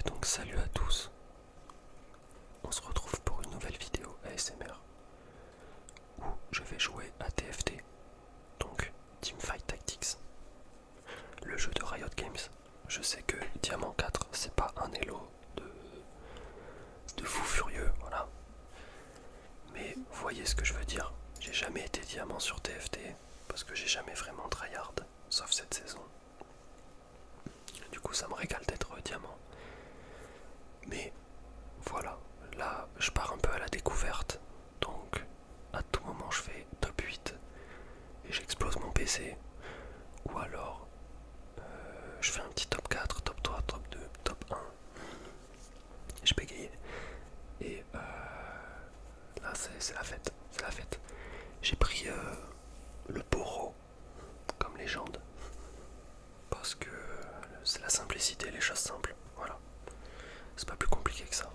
donc salut à tous, on se retrouve pour une nouvelle vidéo ASMR où je vais jouer à TFT, donc Teamfight Tactics, le jeu de Riot Games. Je sais que Diamant 4 c'est pas un elo de fou furieux, voilà. Mais vous voyez ce que je veux dire, j'ai jamais été diamant sur TFT parce que j'ai jamais vraiment tryhard, sauf cette saison. Du coup ça me régale d'être diamant. Mais voilà, là je pars un peu à la découverte, donc à tout moment je fais top 8 et j'explose mon PC, ou alors je fais un petit top 4, top 3, top 2, top 1, et je bégaye. Et là c'est la fête, c'est la fête. J'ai pris le Boro comme légende, parce que c'est la simplicité, les choses simples, voilà. C'est pas plus compliqué que ça.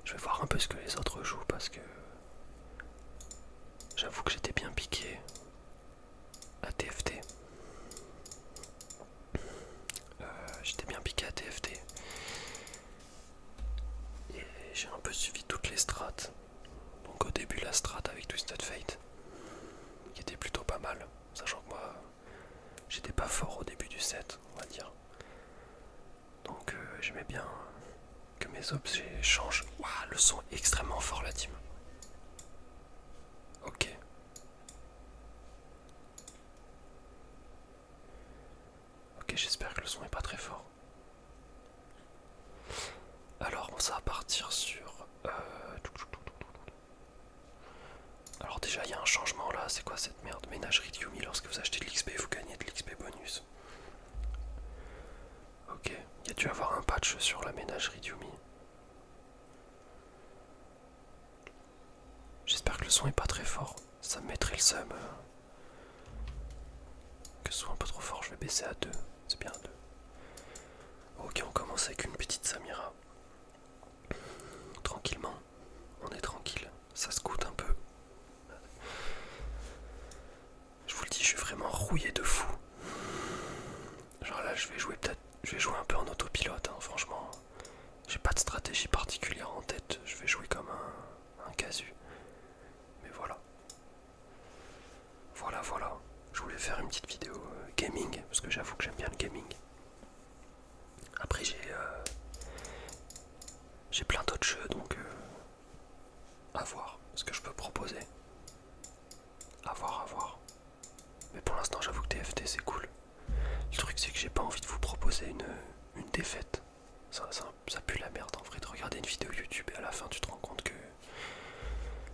Je vais voir un peu ce que les autres jouent parce que j'avoue que j'étais bien piqué à TFT. J'étais bien piqué à TFT. Et j'ai un peu suivi toutes les strats. Donc au début la strat avec Twisted Fate, qui était plutôt pas mal. Sachant que moi, j'étais pas fort au début du set, on va dire. Donc j'aimais bien que mes objets changent. Waouh, le son est extrêmement fort la team. Ok. Ok, j'espère que le son est pas très fort. Alors ça va partir sur... Alors déjà il y a un changement là, c'est quoi cette merde? Ménagerie de Yumi, lorsque vous achetez de l'XP, vous gagnez de l'XP bonus. Ok, il y a dû avoir un patch sur la ménagerie de Yumi. J'espère que le son est pas très fort, ça me mettrait le seum. Que ce soit un peu trop fort, je vais baisser à 2, c'est bien à 2. Ok, on commence avec une petite Samira. Tranquillement, on est tranquille, ça se coûte un peu. Je vous le dis, je suis vraiment rouillé de fou. Genre là, je vais jouer un peu en autopilote, hein, franchement. J'ai pas de stratégie particulière en tête, je vais jouer comme un casu. Mais voilà. Voilà. Je voulais faire une petite vidéo gaming, parce que j'avoue que j'aime bien le gaming. Après j'ai plein d'autres jeux, donc à voir ce que je peux proposer. À voir. Mais pour l'instant, j'avoue que TFT c'est cool. Le truc c'est que j'ai pas envie de vous proposer une défaite. Ça pue la merde en vrai de regarder une vidéo YouTube et à la fin tu te rends compte que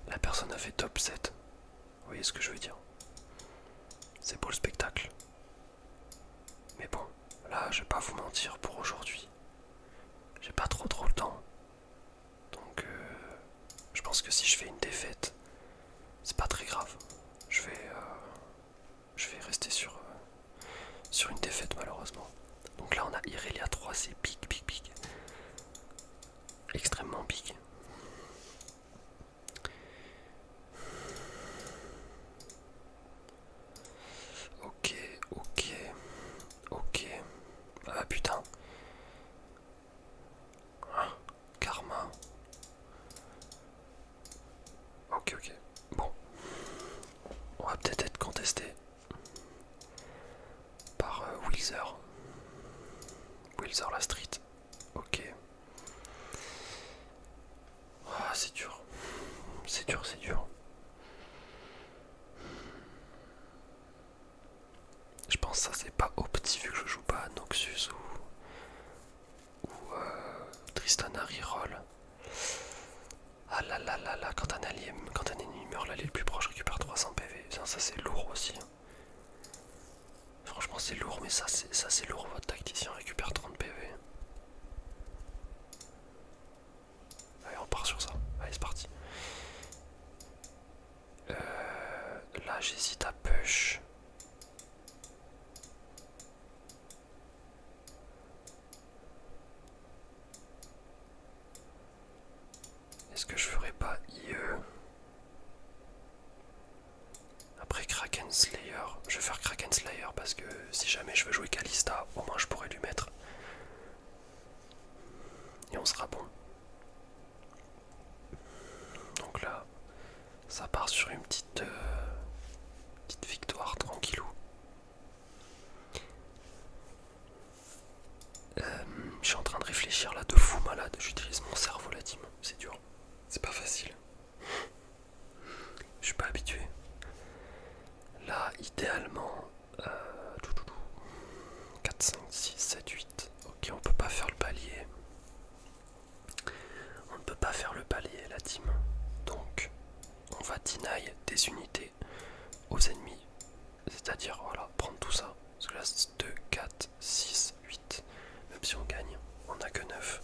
la personne a fait top 7. Vous voyez ce que je veux dire? C'est beau le spectacle. Mais bon, là je vais pas vous mentir, pour aujourd'hui, j'ai pas trop le temps. Donc je pense que si je fais une défaite, c'est pas très grave. Je vais rester sur une défaite malheureusement. Donc là on a Irelia 3, c'est big. Extrêmement big. Ok. Ah putain. Ah, Karma. Ok. Bon. On va peut-être être contesté par Wilzer. Wilzer la street. Ok. Ah, c'est dur. C'est dur. Je pense que ça c'est pas opti vu que je joue pas à Noxus ou Tristana reroll. Ah là, quand un ennemi meurt, l'allié le plus proche récupère 300 PV. Ça c'est lourd aussi. Franchement c'est lourd, mais ça c'est lourd, votre tacticien récupère 30 PV. Allez, on part sur ça. Allez, c'est parti. Là j'hésite à push. Est-ce que je ferais pas IE? Après Kraken Slayer, je vais faire Kraken Slayer parce que si jamais je veux jouer Kalista, au moins je pourrais lui mettre et on sera bon. Donc là, ça part sur une petite victoire tranquillou. Je suis en train de réfléchir là de fou malade, j'utilise mon cerveau la team, c'est dur, c'est pas facile. Je suis pas habitué. Là, idéalement, 4, 5, 6, 7, 8. Ok, on peut pas faire le palier. On ne peut pas faire le palier, la team. Donc, on va deny des unités aux ennemis. C'est-à-dire, voilà, prendre tout ça. Parce que là, c'est 2, 4, 6, 8. Même si on gagne, on n'a que 9.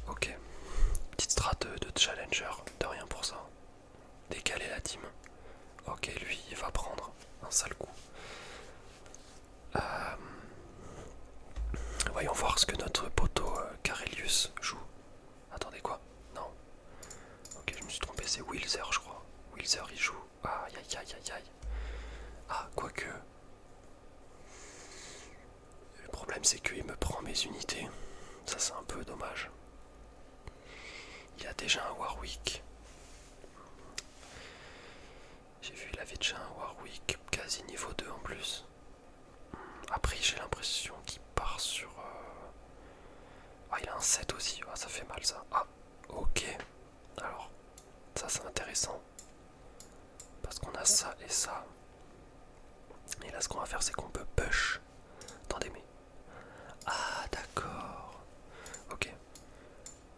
Ok. Petite strat de challenger, de rien pour ça. Décaler la team. Ok, lui, il va prendre un sale coup. Voyons voir ce que notre poteau Carelius joue. Attendez, quoi? Non. Ok, je me suis trompé, c'est Wilzer, je crois. Wilzer, il joue. Aïe, aïe, aïe, aïe, aïe. Ah, quoique. Le problème, c'est qu'il me prend mes unités. Ça, c'est un peu dommage. Il a déjà un Warwick. J'ai vu, il avait déjà un Warwick quasi niveau 2 en plus. Après, j'ai l'impression qu'il part sur... Ah, il a un 7 aussi. Ah, ça fait mal, ça. Ah, ok. Alors, ça, c'est intéressant. Parce qu'on a ça et ça. Et là, ce qu'on va faire, c'est qu'on peut push. Attendez, mais... Ah, d'accord. Ok.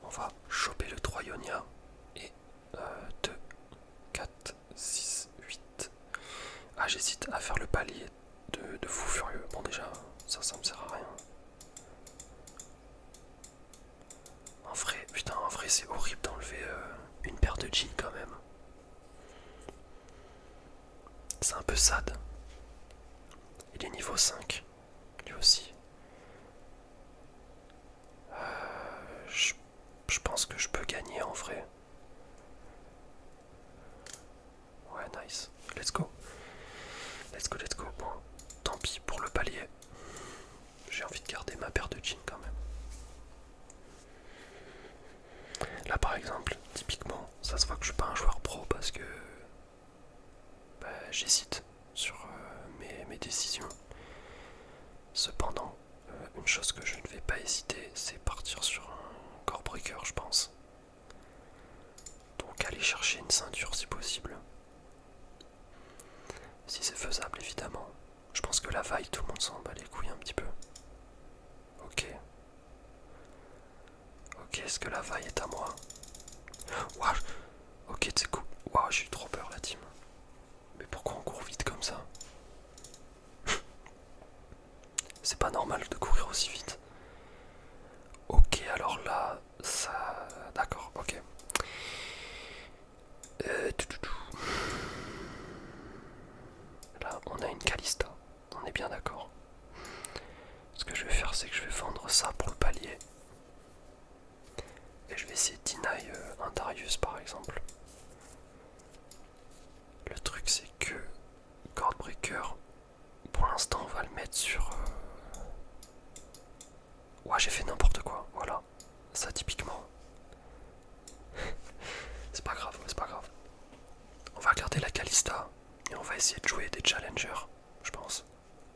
On va choper le 3 Ionia. Et 2, 4, 6, 8. Ah, j'hésite à faire le palier de fou furieux. Bon, déjà, ça me sert à rien. En vrai, putain, en vrai, c'est horrible d'enlever une paire de jeans quand même. C'est un peu sad. Il est niveau 5. Lui aussi. Je pense que je peux gagner en vrai. Ouais, nice. Let's go. Let's go, let's go. Bon, tant pis pour le palier. J'ai envie de garder ma paire de jeans quand même. Là par exemple, typiquement, ça se voit que je suis pas un joueur pro parce que j'hésite sur mes décisions. Cependant, une chose que je ne vais pas hésiter, c'est partir sur un core breaker, je pense. Donc aller chercher une ceinture si possible. Si c'est faisable évidemment. Je pense que la vaille, tout le monde s'en bat les couilles un petit peu. Ok. Ok, est-ce que la vaille est à moi? Ouah. Ok, c'est cool. Waouh, j'ai eu trop peur la team. Mais pourquoi on court vite comme ça? C'est pas normal de courir aussi vite. Ok, alors là, ça... D'accord, ok. Là, on a une Kalista. On est bien d'accord. Ce que je vais faire, c'est que je vais vendre ça pour le palier. Et je vais essayer de deny un Darius, par exemple. Le truc, c'est que Cordbreaker, pour l'instant, on va le mettre sur... Ouais, j'ai fait n'importe quoi, voilà. Ça, typiquement. C'est pas grave, c'est pas grave. On va garder la Kalista et on va essayer de jouer des challengers, je pense.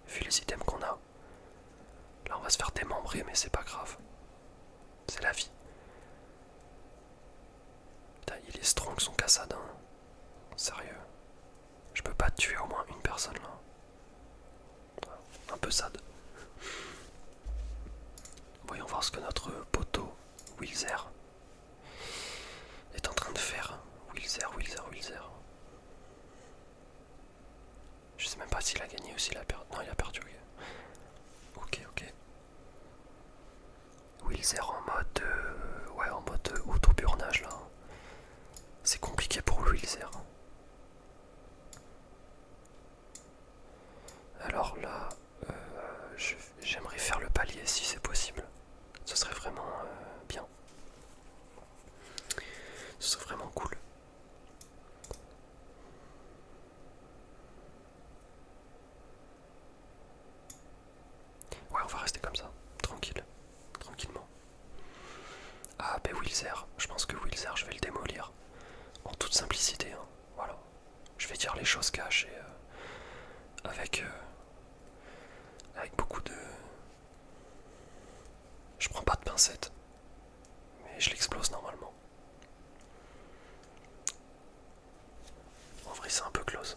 Vu les items qu'on a. Là, on va se faire démembrer, mais c'est pas grave. C'est la vie. Putain, il est strong son Kassadin. Sérieux. Je peux pas tuer au moins une personne là. Un peu sad. Voyons voir ce que notre poteau Wilzer est en train de faire. Wilzer. Je sais même pas s'il a gagné ou s'il a perdu. Non, il a perdu, ok. Ok. Wilzer en mode... ouais, en mode auto-burnage là. C'est compliqué pour Wilzer. Alors là, j'aimerais faire le palier si c'est possible. Ce serait vraiment bien. Ce serait vraiment cool. on va rester comme ça, tranquille, tranquillement. Ah ben Wilzer, je pense que Wilzer je vais le démolir. En toute simplicité, hein. Voilà. Je vais dire les choses cachées avec beaucoup de... Je prends pas de pincettes, mais je l'explose normalement. En vrai c'est un peu close.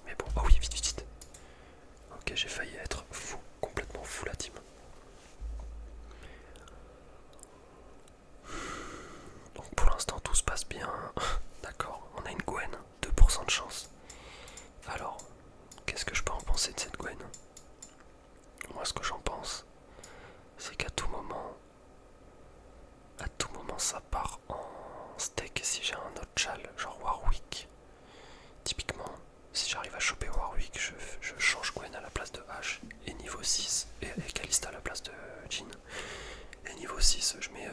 Mais bon, oh oui, vite, vite, vite. Ok, j'ai failli être fou, complètement fou la team. Donc pour l'instant tout se passe bien. D'accord, on a une Gwen, 2% de chance. Alors, qu'est-ce que je peux en penser de cette Gwen? Moi ce que j'en pense, c'est qu'à tout moment ça part en steak si j'ai un autre chal, genre Warwick. Typiquement, si j'arrive à choper Warwick, je change Gwen à la place de H, et niveau 6, et Kalista à la place de Jean. Et niveau 6, je mets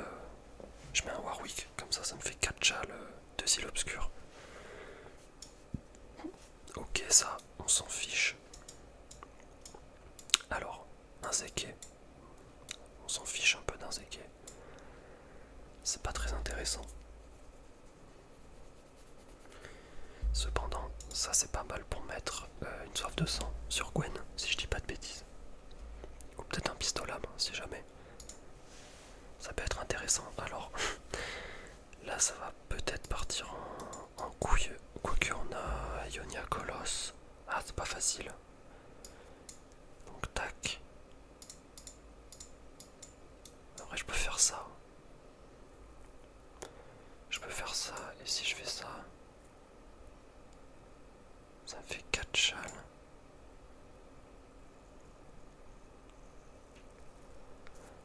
un Warwick, comme ça me fait 4 chals, 2 îles obscures. Ok, ça, on s'en fiche. Alors, un Zeke. On s'en fiche un peu d'un Zeke. C'est pas très intéressant. Cependant, ça c'est pas mal pour mettre une soif de sang sur Gwen, si je dis pas de bêtises. Ou peut-être un pistolet, si jamais. Ça peut être intéressant. Alors, là ça va peut-être partir en couille. Quoique on a Ionia Colosse. Ah, c'est pas facile. Donc tac. En vrai, je peux faire ça. Je peux faire ça, et si je fais ça, ça me fait 4 châles.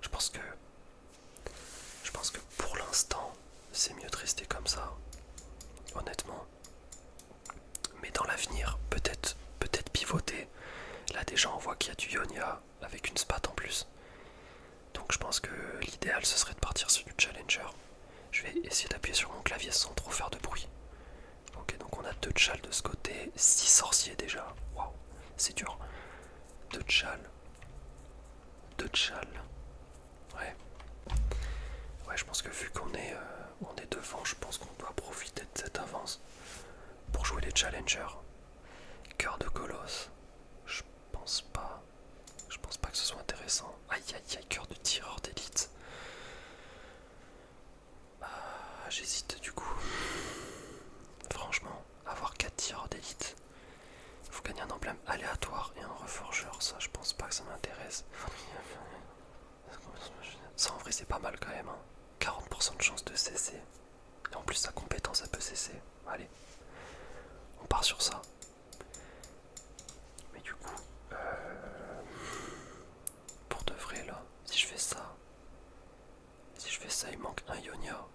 Je pense que pour l'instant, c'est mieux de rester comme ça. Honnêtement. Mais dans l'avenir, peut-être pivoter. Là déjà on voit qu'il y a du Ionia avec une spat en plus. Donc je pense que l'idéal ce serait de partir sur du Challenger. Je vais essayer d'appuyer sur mon clavier sans trop faire de bruit. Ok, donc on a 2 chals de ce côté, 6 sorciers déjà. Waouh, c'est dur. 2 chals. 2 chals. Ouais. Ouais, je pense que vu qu'on est, on est devant, je pense qu'on doit profiter de cette avance pour jouer les challengers. Cœur de colosse. Je pense pas. Je pense pas que ce soit intéressant. Aïe aïe aïe, cœur de tireur d'élite. Ah, j'hésite du coup. Franchement, avoir 4 tireurs d'élite. Il faut gagner un emblème aléatoire et un reforgeur. Ça, je pense pas que ça m'intéresse. Ça en vrai c'est pas mal quand même. Hein. 40% de chance de cesser. Et en plus sa compétence elle peut cesser. Allez. On part sur ça. Mais du coup, pour de vrai là, si je fais ça, il manque un Ionia.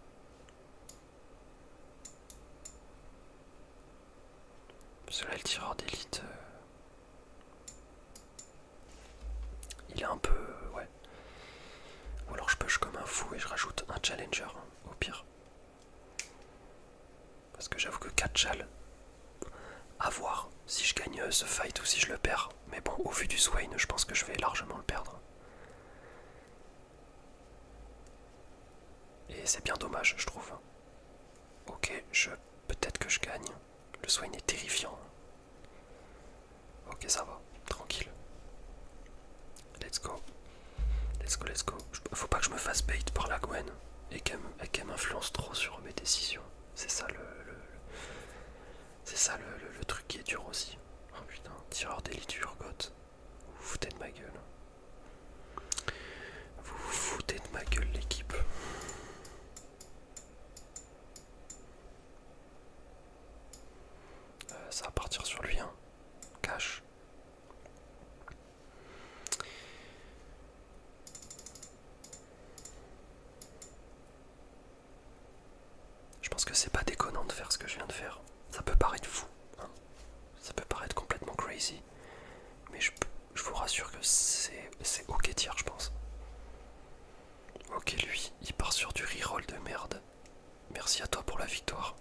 Parce que là, le tireur d'élite, il est un peu, ouais. Ou alors je push comme un fou et je rajoute un challenger, hein, au pire. Parce que j'avoue que 4 chals, à voir si je gagne ce fight ou si je le perds. Mais bon, au vu du Swain, je pense que je vais largement le perdre. Et c'est bien dommage, je trouve. Ok, peut-être que je gagne. Le Swain est terrifiant. Ok, ça va, tranquille. Let's go. Let's go, let's go. Faut pas que je me fasse bait par la Gwen et qu'elle m'influence trop sur mes décisions. C'est ça le truc qui est dur aussi. Oh putain, tireur d'élite Urgot. Vous vous foutez de ma gueule. Vous vous foutez de ma gueule l'équipe. Ça va partir sur lui, hein. Cash. Je pense que c'est pas déconnant de faire ce que je viens de faire. Ça peut paraître fou, hein. Ça peut paraître complètement crazy. Mais je vous rassure que c'est ok tier, je pense. Ok, lui, il part sur du reroll de merde. Merci à toi pour la victoire.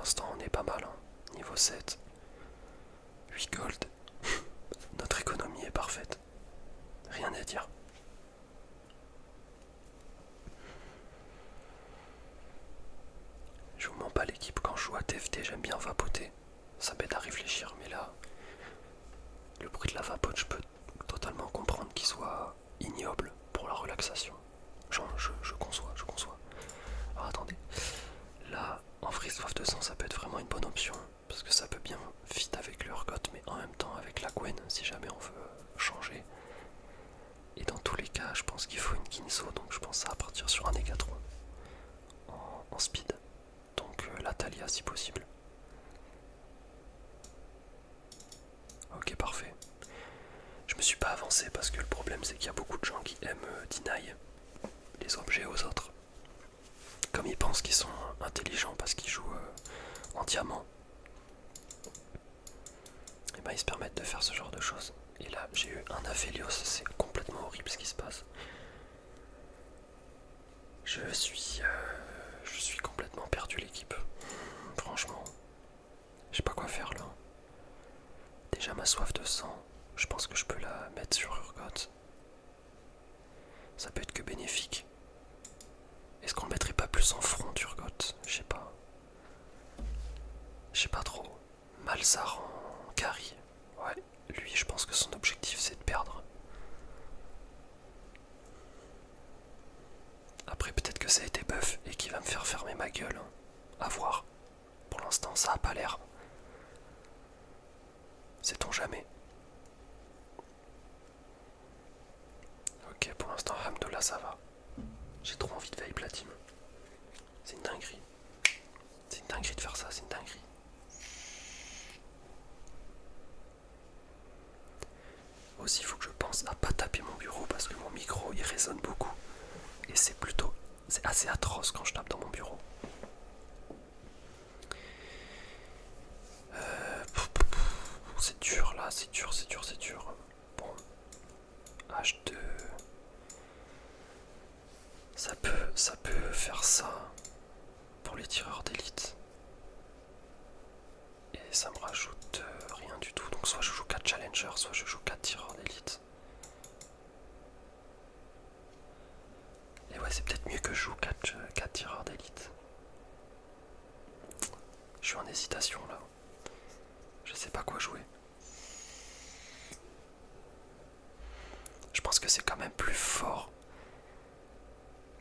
l'instant on est pas mal, hein. Niveau 7. 8 gold. Notre économie est parfaite. Rien à dire. Je vous mens pas, l'équipe, quand je joue à TFT, j'aime bien vapoter. Ça m'aide à réfléchir, mais là, le bruit de la vapote, je peux totalement comprendre qu'il soit ignoble pour la relaxation. Genre, je conçois, je conçois. Alors attendez, là, en vrai, soif de sang, ça peut être vraiment une bonne option, parce que ça peut bien fit avec le Urgot, mais en même temps avec la Gwen, si jamais on veut changer. Et dans tous les cas, je pense qu'il faut une Kinso, donc je pense à partir sur un Négatron en speed. Donc la Talia si possible. Ok, parfait. Je me suis pas avancé parce que le problème c'est qu'il y a beaucoup de gens qui aiment deny les objets aux autres. Comme ils pensent qu'ils sont intelligents parce qu'ils jouent en diamant. Et ben ils se permettent de faire ce genre de choses. Et là j'ai eu un Aphelios, c'est complètement horrible ce qui se passe. Je suis complètement perdu l'équipe. Franchement, je sais pas quoi faire là. Déjà ma soif de sang, je pense que je peux la mettre sur Urgot. Ça peut être que bénéfique. Est-ce qu'on le mettrait pas plus en front Urgot? Je sais pas. Je sais pas trop. Malzar en carry. Ouais, lui je pense que son objectif c'est de perdre. Après peut-être que ça a été buff et qu'il va me faire fermer ma gueule. Hein. À voir. Pour l'instant ça a pas l'air. Sait-on jamais. Ok, pour l'instant Hamdollah ça va. J'ai trop envie de veille platine. C'est une dinguerie. C'est une dinguerie de faire ça, c'est une dinguerie. Aussi il faut que je pense à pas taper mon bureau parce que mon micro il résonne beaucoup. Et c'est assez atroce quand je tape dans mon bureau. C'est dur là, c'est dur. Bon. H2. Ça peut faire ça pour les tireurs d'élite. Et ça me rajoute rien du tout. Donc soit je joue 4 challengers, soit je joue 4 tireurs d'élite. Et ouais, c'est peut-être mieux que je joue 4 tireurs d'élite. Je suis en hésitation là. Je sais pas quoi jouer. Je pense que c'est quand même plus fort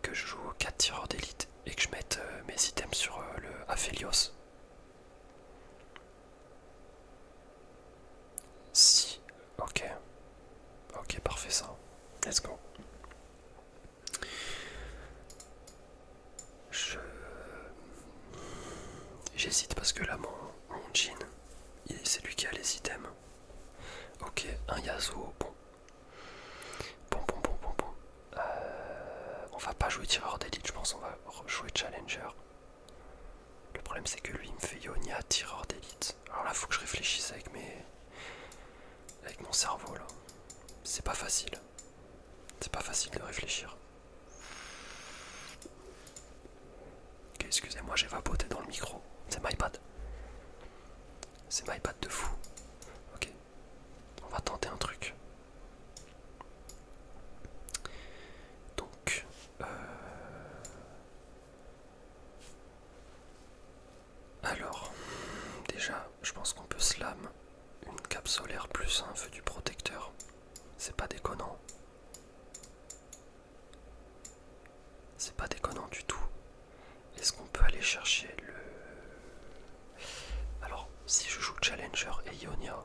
que je joue 4 tireurs d'élite et que je mette mes items sur le Aphelios. Si, ok. Ok, parfait ça. Let's go. J'hésite parce que là mon jean, c'est lui qui a les items. Ok, un Yasuo, bon. On va pas jouer tireur d'élite, je pense on va jouer challenger. Le problème c'est que lui il me fait Ionia tireur d'élite. Alors là faut que je réfléchisse avec mon cerveau là. C'est pas facile. C'est pas facile de réfléchir. Ok, excusez-moi, j'ai vapoté dans le micro. C'est my bad. C'est my bad de fou. Ok. On va tenter un truc. Donc, alors, déjà, je pense qu'on peut slam une cape solaire plus un feu du protecteur. C'est pas déconnant. C'est pas déconnant du tout. Est-ce qu'on peut aller chercher le... Alors, si je joue Challenger et Ionia,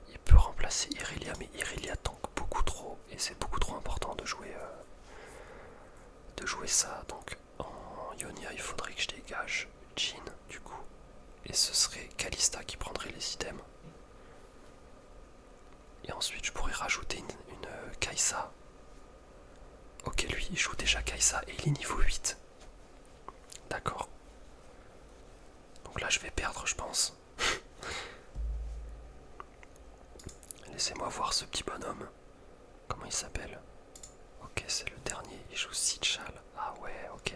il peut remplacer Irelia, mais Irelia tank beaucoup trop, et c'est beaucoup trop important de jouer ça. Donc en Ionia, il faudrait que je dégage Jhin, du coup, et ce serait Kalista qui prendrait les items. Et ensuite, je pourrais rajouter une Kai'Sa. Ok, lui, il joue déjà Kai'Sa et il est niveau 8. D'accord. Donc là, je vais perdre, je pense. Laissez-moi voir ce petit bonhomme. Comment il s'appelle? Ok, c'est le dernier. Il joue Sitchal. Ah ouais, ok.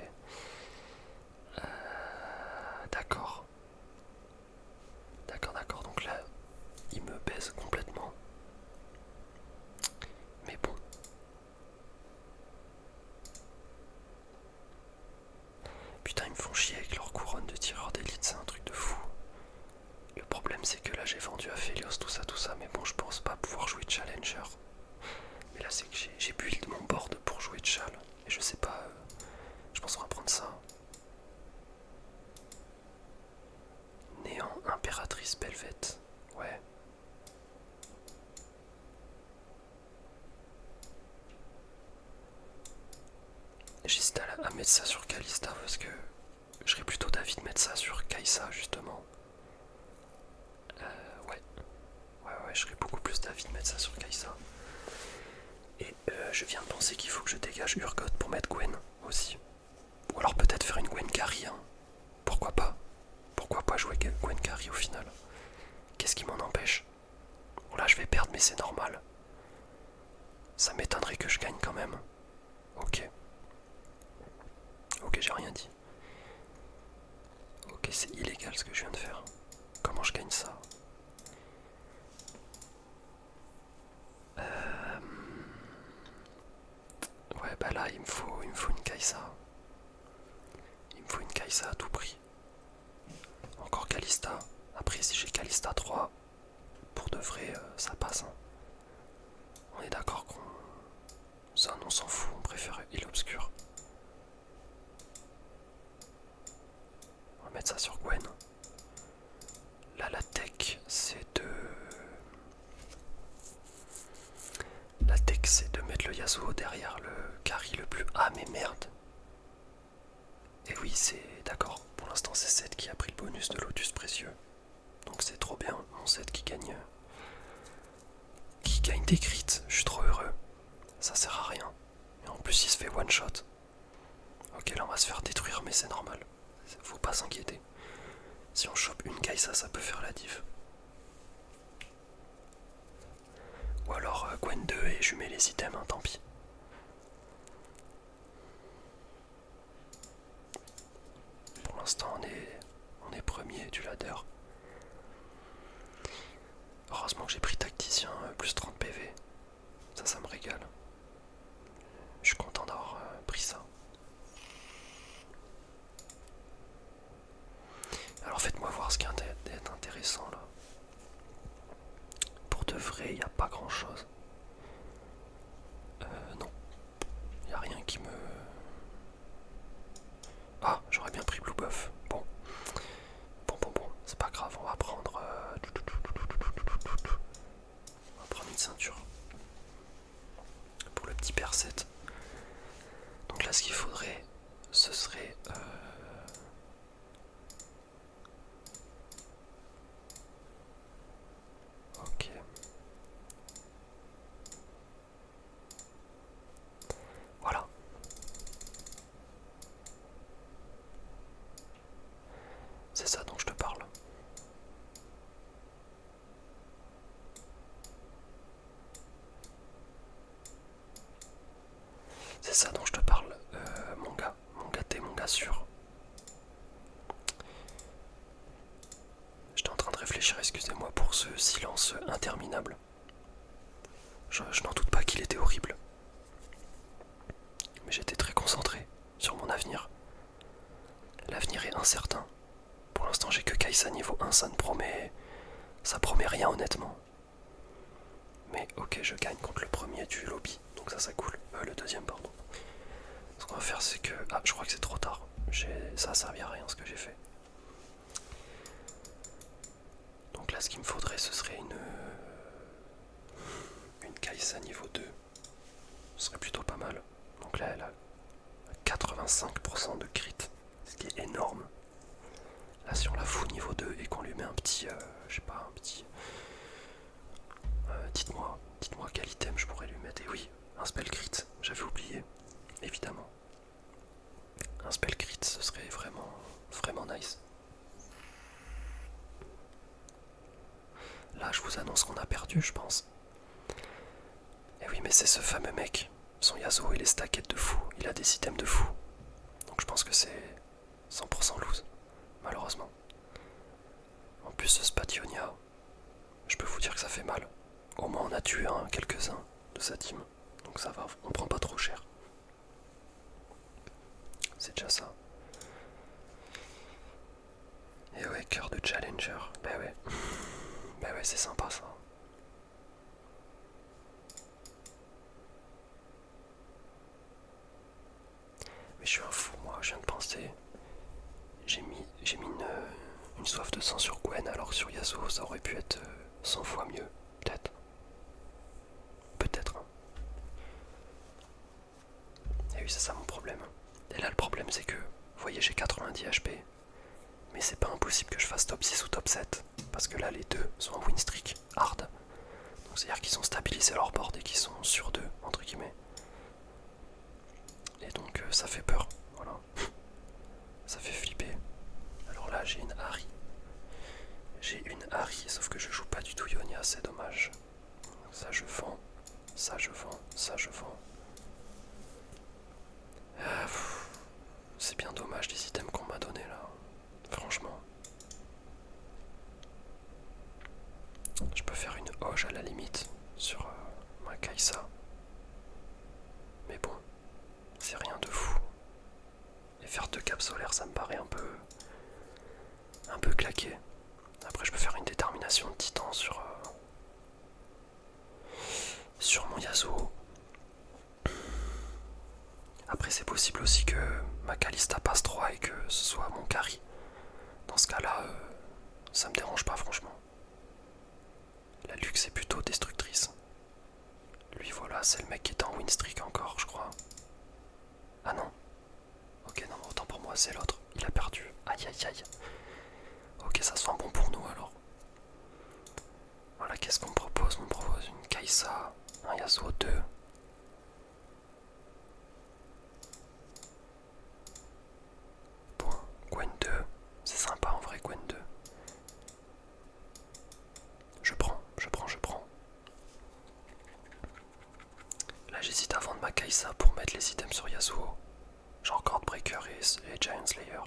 Putain, ils me font chier avec leur couronne de tireur d'élite, c'est un truc de fou. Le problème c'est que là j'ai vendu Aphelios, tout ça, mais bon je pense pas pouvoir jouer de Challenger. Mais là c'est que j'ai build mon board pour jouer de Chal. Et je sais pas, je pense qu'on va prendre ça. Néant, Impératrice, Belvette, ouais. J'hésite à mettre ça sur Kalista parce que je serais plutôt d'avis de mettre ça sur Kai'Sa justement. Ouais. Ouais, je serais beaucoup plus d'avis de mettre ça sur Kai'Sa. Et je viens de penser qu'il faut que je dégage Urgot pour mettre Gwen aussi. Ou alors peut-être faire une Gwen carry, hein. Pourquoi pas? Pourquoi pas jouer Gwen carry au final? Qu'est-ce qui m'en empêche? Bon là je vais perdre mais c'est normal. Ça m'étonnerait que je gagne quand même. Ok. Ok, j'ai rien dit. Ok, c'est illégal ce que je viens de faire. Comment je gagne ça? Ouais, bah là, il me faut une Kai'Sa. Il me faut une Kai'Sa à tout prix. Encore Kalista. Après, si j'ai Kalista 3, pour de vrai, ça passe. Hein. On est d'accord qu'on... Ça, on s'en fout, on préfère île obscure. On va mettre ça sur Gwen. Là, la tech, c'est de... La tech, c'est de mettre le Yasuo derrière le carry le plus... Ah, mais merde. Et oui, c'est... D'accord. Pour l'instant, c'est Seth qui a pris le bonus de Lotus précieux. Donc c'est trop bien, mon Seth qui gagne... Qui gagne des crits. Je suis trop heureux. Ça sert à rien. Et en plus, il se fait one shot. Ok, là, on va se faire détruire, mais c'est normal. Faut pas s'inquiéter. Si on chope une Kai'Sa, ça peut faire la div. Ou alors Gwen 2 et je mets les items, hein, tant pis. Pour l'instant, on est premier du ladder. Heureusement que j'ai pris tacticien plus 30 PV. Ça me régale. Je suis content d'avoir pris ça. Alors faites-moi voir ce qui est intéressant là. Pour de vrai, il n'y a pas grand chose. Non. Il n'y a rien qui me... Ah, j'aurais bien pris Blue Buff. Bon. Bon. C'est pas grave, on va prendre... On va prendre une ceinture. Pour le petit perset. Donc là, ce qu'il faudrait, ce serait... Ok. Voilà. C'est ça dont je te parle. C'est ça dont je te parle, mon gars. T'es mon gars sûr. J'étais en train de réfléchir, excusez-moi pour ce silence interminable. Je n'en doute pas qu'il était horrible. Mais j'étais très concentré sur mon avenir. L'avenir est incertain. Pour l'instant j'ai que Kai'Sa niveau 1, ça promet rien honnêtement. Mais ok, je gagne contre le premier du lobby, donc ça coule. Le deuxième, pardon. Ce qu'on va faire c'est que... Ah, je crois que c'est trop tard. Ça a servi à rien ce que j'ai fait. Donc là ce qu'il me faudrait ce serait une Kai'Sa niveau 2. Ce serait plutôt pas mal. Donc là elle a 85% de crit, ce qui est énorme. Là si on la fout niveau 2 et qu'on lui met un petit... je sais pas, un petit... dites-moi quel item je pourrais lui mettre. Et oui, un spell crit, j'avais oublié, évidemment. Un spell crit, ce serait vraiment nice. Là, je vous annonce qu'on a perdu, je pense. Et oui, mais c'est ce fameux mec. Son Yasuo, il est stacké de fou. Il a des items de fou. Donc je pense que c'est 100% lose, malheureusement. En plus, ce Spationia, je peux vous dire que ça fait mal. Au moins, on a tué quelques-uns de sa team. Donc ça va, on prend pas trop cher. C'est déjà ça. Et ouais, cœur de challenger. Bah ouais. Bah ouais, c'est sympa ça. Mais je suis un fou, moi, je viens de penser. J'ai mis une soif de sang sur Gwen, alors que sur Yasuo, ça aurait pu être 100 fois mieux. Peut-être. Peut-être. Hein. Et oui, c'est ça mon problème. Et là, le problème, c'est que, vous voyez, j'ai 90 HP. Mais c'est pas impossible que je fasse top 6 ou top 7. Parce que là, les deux sont en win streak hard. Donc c'est-à-dire qu'ils ont stabilisé leur board et qu'ils sont sur deux, entre guillemets. Et donc ça fait peur, voilà. Ça fait flipper. Alors là j'ai une Harry. J'ai une Harry, sauf que je joue pas du tout Ionia, c'est dommage. Ça je vends, ça je vends, ça je vends. C'est bien dommage les items qu'on m'a donné là. Franchement. Je peux faire une hoche à la limite sur ma Kai'Sa. Mais bon, c'est rien de fou. Et faire 2 caps solaires ça me paraît un peu claqué. Après je peux faire une détermination de titan sur mon Yasuo. Après c'est possible aussi que ma Kalista passe 3 et que ce soit mon carry. Dans ce cas là, ça me dérange pas franchement. La Lux est plutôt destructrice. Lui voilà, c'est le mec qui est en win streak encore je crois. Ah non. Ok non, autant pour moi c'est l'autre. Il a perdu. Aïe aïe aïe. Ok ça sent bon pour nous alors. Voilà, qu'est-ce qu'on me propose? On me propose une Kai'Sa, un Yasuo 2. Bon, Gwen 2, c'est sympa en vrai Gwen 2. Je prends. Là j'hésite à vendre ma Kai'Sa pour mettre les items sur Yasuo. Genre Cordbreaker et Giant Slayer.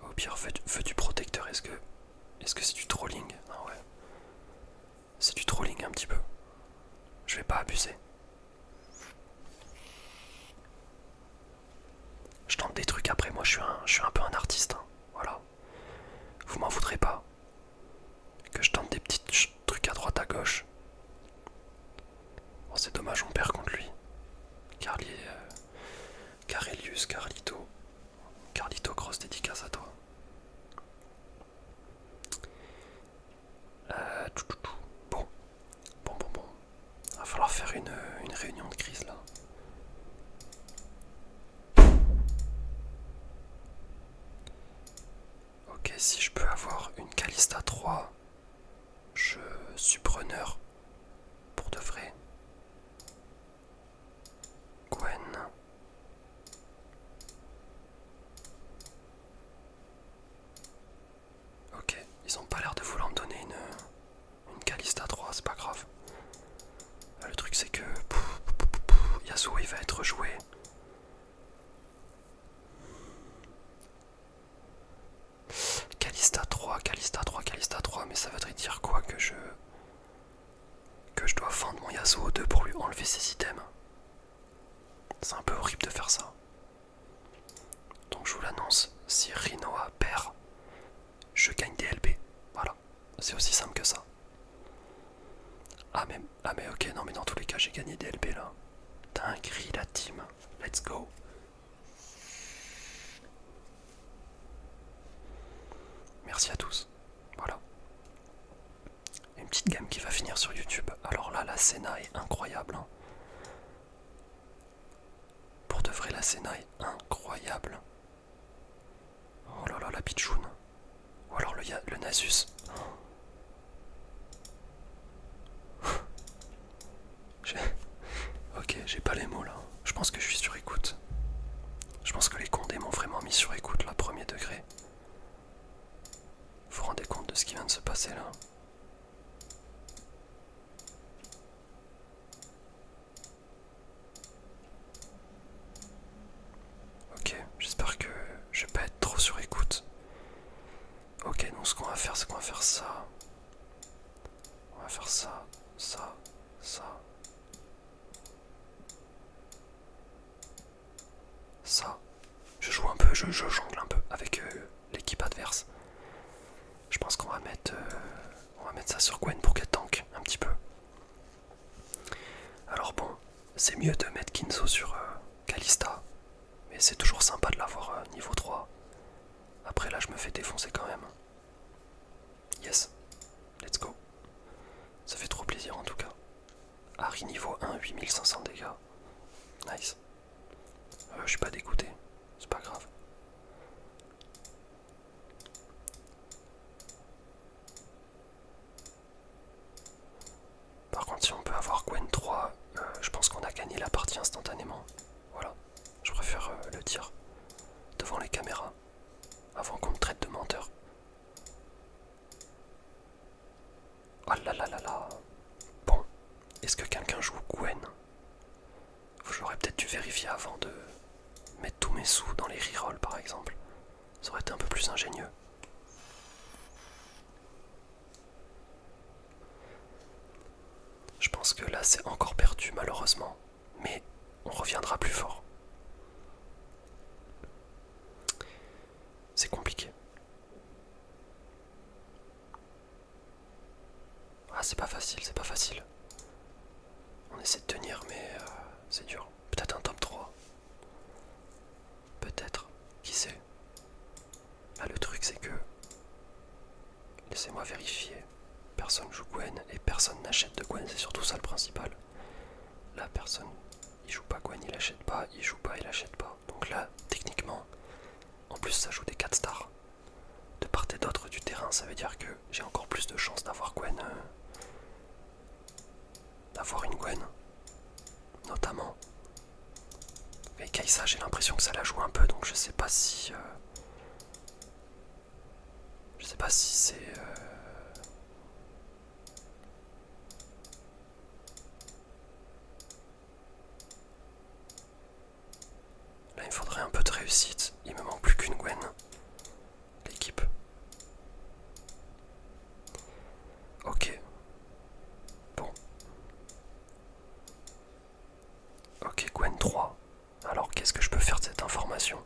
Au pire, feu du protecteur, est-ce que c'est du trolling? Ah ouais. C'est du trolling un petit peu. Je vais pas abuser. Je tente des trucs après, moi je suis un peu un artiste. Hein. Voilà. Vous m'en voudrez pas. Que je tente des petits trucs à droite à gauche. Bon, c'est dommage, on perd contre lui. Carelius, Carlito. Carlito, grosse dédicace à toi. Bon. Va falloir faire une réunion de crise là. Ok, si je peux avoir une Kalista 3, je suis preneur. Pour de vrai. Gwen. Ok, ils ont pas l'air de vouloir me donner une Kalista 3, c'est pas grave. Le truc c'est que Yasuo il va être joué. Kalista 3, mais ça voudrait dire quoi que je dois vendre mon Yasuo 2 pour lui enlever ses items. C'est un peu horrible de faire ça. Donc je vous l'annonce, si Rinoa perd, je gagne des LP. Voilà, c'est aussi simple que ça. Ah mais ok, non mais dans tous les cas j'ai gagné des LP là. Dinguerie la team, let's go. Merci à tous. Voilà. Une petite game qui va finir sur YouTube. Alors là, la scéna est incroyable. Hein. Pour de vrai, la scéna est incroyable. Oh là là, la pitchoun. Ou alors le Nasus. Ok, j'ai pas les mots là. Je pense que je suis sur écoute. Je pense que les condés m'ont vraiment mis sur écoute là, premier degré. Vous vous rendez compte de ce qui vient de se passer là? Ok, j'espère que je vais pas être trop sur écoute. Ok, donc ce qu'on va faire, c'est qu'on va faire ça. On va faire ça, ça, ça. sur Gwen pour qu'elle tank un petit peu. Alors bon, c'est mieux de mettre Kinzo sur Kalista, mais c'est toujours sympa de l'avoir niveau 3. Après là je me fais défoncer quand même. Yes, let's go. Ça fait trop plaisir en tout cas. Harry niveau 1, 8500 dégâts. Nice. Je suis pas dégoûté, c'est pas grave. Par contre si on peut avoir Gwen 3, je pense qu'on a gagné la partie instantanément. Voilà, je préfère le dire devant les caméras, avant qu'on me traite de menteur. Oh là là là là. Bon, est-ce que quelqu'un joue Gwen? J'aurais peut-être dû vérifier avant de mettre tous mes sous dans les rerolls par exemple. Ça aurait été un peu plus ingénieux. Je pense que là c'est encore perdu malheureusement, mais on reviendra plus fort. C'est compliqué. Ah c'est pas facile, c'est pas facile. On essaie de tenir mais c'est dur. Peut-être un top 3. Peut-être, qui sait. Là le truc c'est que, laissez-moi vérifier, personne joue Gwen et personne n'achète de Gwen, c'est surtout ça le principal. Là personne, il joue pas Gwen, il achète pas, il joue pas, il achète pas. Donc là, techniquement, en plus ça joue des 4 stars. De part et d'autre du terrain, ça veut dire que j'ai encore plus de chances d'avoir Gwen. D'avoir une Gwen. Notamment. Et Kai'Sa, j'ai l'impression que ça la joue un peu, donc je sais pas si... je sais pas si c'est... Là, il me faudrait un peu de réussite. Il me manque plus qu'une Gwen. L'équipe. Ok. Bon. Ok, Gwen 3. Alors, qu'est-ce que je peux faire de cette information?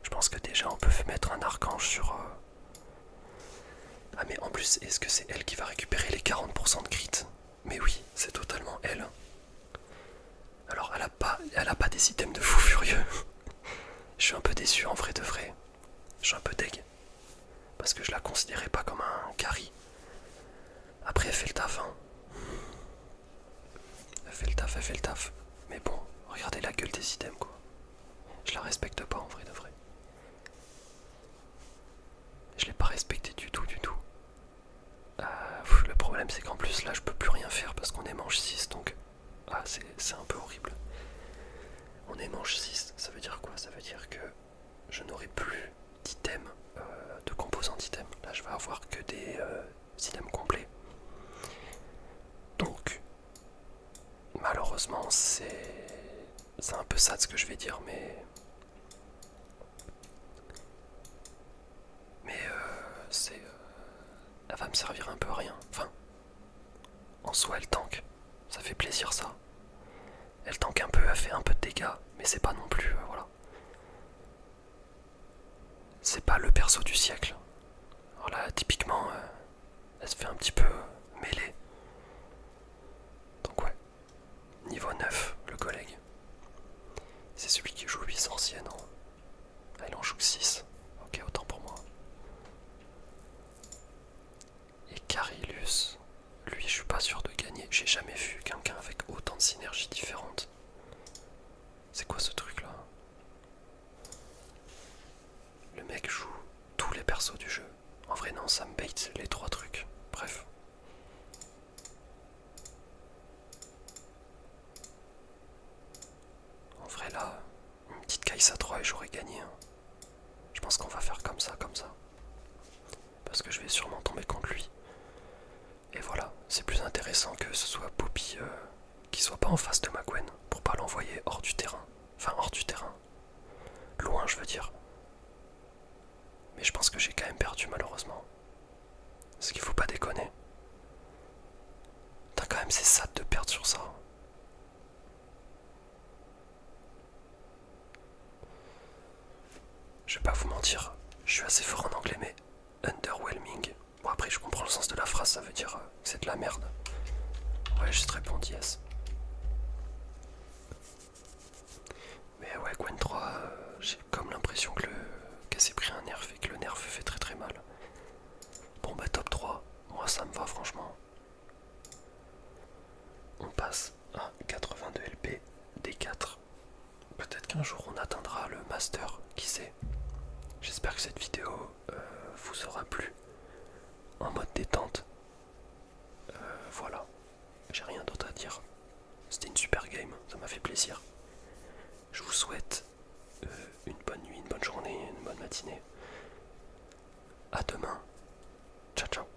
Je pense que déjà, on peut mettre un archange sur... Ah mais en plus, est-ce que c'est elle qui va récupérer les 40% de crit? Mais oui, c'est totalement elle. Alors elle a pas des items de fou furieux. Je suis un peu déçu en vrai de vrai. Je suis un peu deg. Parce que je la considérais pas comme un carry. Après elle fait le taf hein. Elle fait le taf, elle fait le taf. Mais bon, regardez la gueule des items quoi. Je la respecte pas en vrai de vrai. Je l'ai pas respecté du tout du tout. Le problème c'est qu'en plus là je peux plus rien faire parce qu'on est manche 6 donc... Ah c'est un peu horrible. On est manche 6, ça veut dire quoi? Ça veut dire que je n'aurai plus d'items, de composants d'items. Là je vais avoir que des items complets. Donc malheureusement c'est un peu ça de ce que je vais dire mais c'est elle va me servir un peu à rien. Enfin, en soi elle tank, ça fait plaisir ça. Elle tank un peu, elle fait un peu de dégâts, mais c'est pas non plus, voilà. C'est pas le perso du siècle. Alors là, typiquement, elle se fait un petit peu mêler. Donc ouais, niveau 9, le collègue. C'est celui qui joue 8 anciennes. Ah, il en joue 6. Ok, autant pour moi. Et Carilus, lui, je suis pas sûr de gagner. J'ai jamais vu quelqu'un avec autant de synergies différentes. C'est quoi ce truc là? Le mec joue tous les persos du jeu. En vrai non, ça me bait les 3 trucs. Bref. En vrai là, une petite Kai'Sa 3 et j'aurais gagné. Hein. Je pense qu'on va faire comme ça, comme ça. Parce que je vais sûrement tomber contre lui. Et voilà, c'est plus intéressant que ce soit Poppy qui soit pas en face de ma Gwen pour pas l'envoyer hors du terrain. Enfin hors du terrain. Loin je veux dire. Mais je pense que j'ai quand même perdu malheureusement. Parce qu'il faut pas déconner. T'as quand même c'est sad de perdre sur ça. Je vais pas vous mentir, je suis assez fort en anglais mais underwhelming. Bon après je comprends le sens de la phrase, ça veut dire c'est de la merde. Ouais, j'ai répondu yes. Mais ouais, Gwen 3, j'ai comme l'impression qu'elle s'est pris un nerf et que le nerf fait très très mal. Bon bah top 3, moi ça me va franchement. On passe à 82 LP D4. Peut-être qu'un jour on atteindra le master, qui sait. J'espère que cette vidéo vous aura plu. En mode détente. Voilà, j'ai rien d'autre à dire. C'était une super game, ça m'a fait plaisir. Je vous souhaite une bonne nuit, une bonne journée, une bonne matinée. À demain. Ciao ciao.